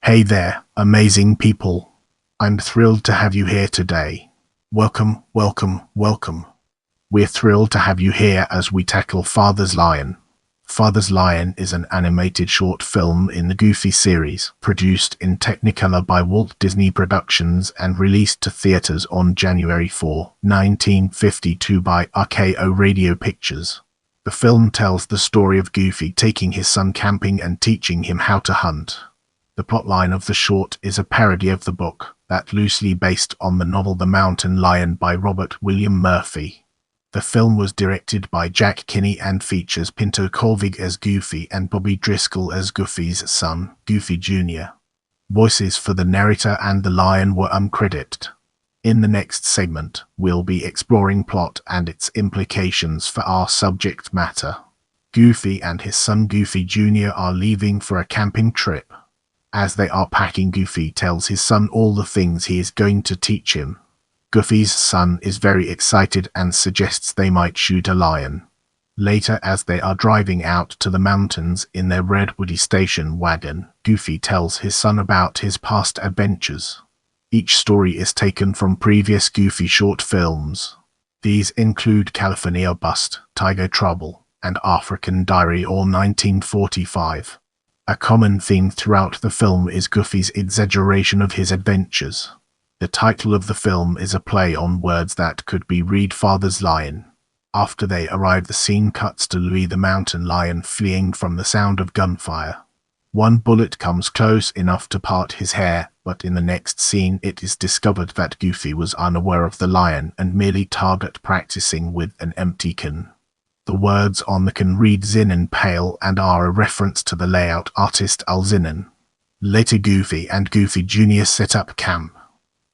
Hey there, amazing people. I'm thrilled to have you here today. Welcome, welcome, welcome. We're thrilled to have you here as we tackle Father's Lion. Father's Lion is an animated short film in the Goofy series, produced in Technicolor by Walt Disney Productions and released to theaters on January 4, 1952 by RKO Radio Pictures. The film tells the story of Goofy taking his son camping and teaching him how to hunt. The plotline of the short is a parody of the book, that loosely based on the novel The Mountain Lion by Robert William Murphy. The film was directed by Jack Kinney and features Pinto Colvig as Goofy and Bobby Driscoll as Goofy's son, Goofy Jr. Voices for the narrator and the lion were uncredited. In the next segment, we'll be exploring plot and its implications for our subject matter. Goofy and his son Goofy Jr. are leaving for a camping trip. As they are packing, Goofy tells his son all the things he is going to teach him. Goofy's son is very excited and suggests they might shoot a lion. Later, as they are driving out to the mountains in their red Woody station wagon, Goofy tells his son about his past adventures. Each story is taken from previous Goofy short films. These include California Bust, Tiger Trouble, and African Diary, or 1945. A common theme throughout the film is Goofy's exaggeration of his adventures. The title of the film is a play on words that could be read Father's Lion. After they arrive, the scene cuts to Louie the mountain lion fleeing from the sound of gunfire. One bullet comes close enough to part his hair, but in the next scene it is discovered that Goofy was unaware of the lion and merely target practicing with an empty can. The words on the can read Zinnen Pale and are a reference to the layout artist Al Zinnen. Later, Goofy and Goofy Jr. set up camp.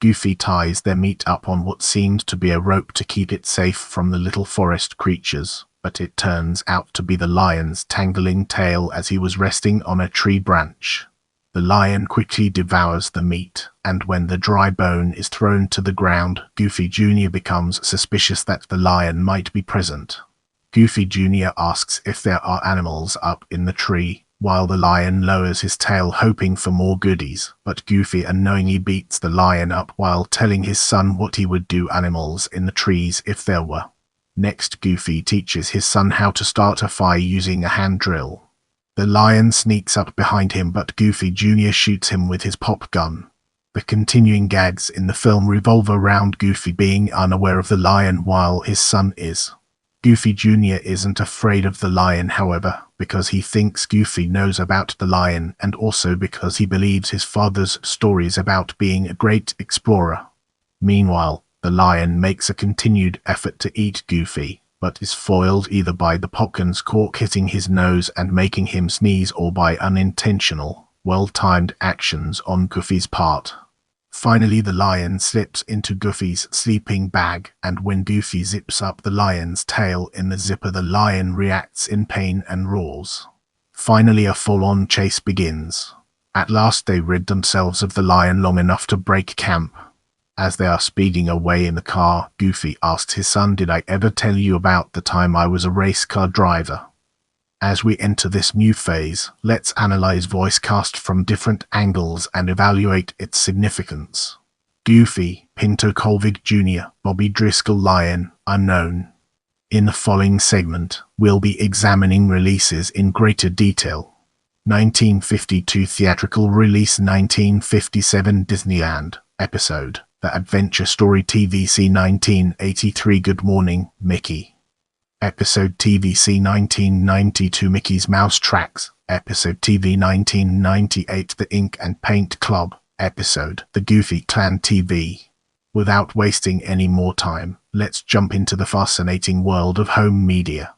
Goofy ties their meat up on what seemed to be a rope to keep it safe from the little forest creatures, but it turns out to be the lion's tangling tail as he was resting on a tree branch. The lion quickly devours the meat, and when the dry bone is thrown to the ground, Goofy Jr. becomes suspicious that the lion might be present. Goofy Jr. asks if there are animals up in the tree, while the lion lowers his tail hoping for more goodies, but Goofy unknowingly beats the lion up while telling his son what he would do animals in the trees if there were. Next, Goofy teaches his son how to start a fire using a hand drill. The lion sneaks up behind him, but Goofy Jr. shoots him with his pop gun. The continuing gags in the film revolve around Goofy being unaware of the lion while his son is. Goofy Jr. isn't afraid of the lion, however, because he thinks Goofy knows about the lion and also because he believes his father's stories about being a great explorer. Meanwhile, the lion makes a continued effort to eat Goofy, but is foiled either by the popcorn's cork hitting his nose and making him sneeze or by unintentional, well-timed actions on Goofy's part. Finally, the lion slips into Goofy's sleeping bag, and when Goofy zips up the lion's tail in the zipper, the lion reacts in pain and roars. Finally, a full-on chase begins. At last, they rid themselves of the lion long enough to break camp. As they are speeding away in the car, Goofy asks his son, "Did I ever tell you about the time I was a race car driver?" As we enter this new phase, let's analyze voice cast from different angles and evaluate its significance. Goofy, Pinto Colvig Jr., Bobby Driscoll Lion, unknown. In the following segment, we'll be examining releases in greater detail. 1952 theatrical release, 1957 Disneyland episode, The Adventure Story TVC, 1983 Good Morning, Mickey. Episode TVC 1992 Mickey's Mouse Tracks. Episode TV 1998 The Ink and Paint Club. Episode The Goofy Clan TV. Without wasting any more time, let's jump into the fascinating world of home media.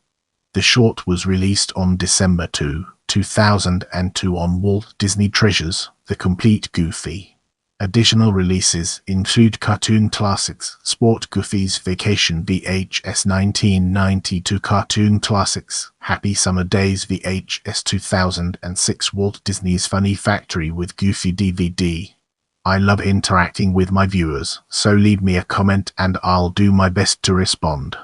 The short was released on December 2, 2002 on Walt Disney Treasures, The Complete Goofy. Additional releases include Cartoon Classics, Sport Goofy's Vacation VHS 1992, Cartoon Classics, Happy Summer Days VHS 2006, Walt Disney's Funny Factory with Goofy DVD. I love interacting with my viewers, so leave me a comment and I'll do my best to respond.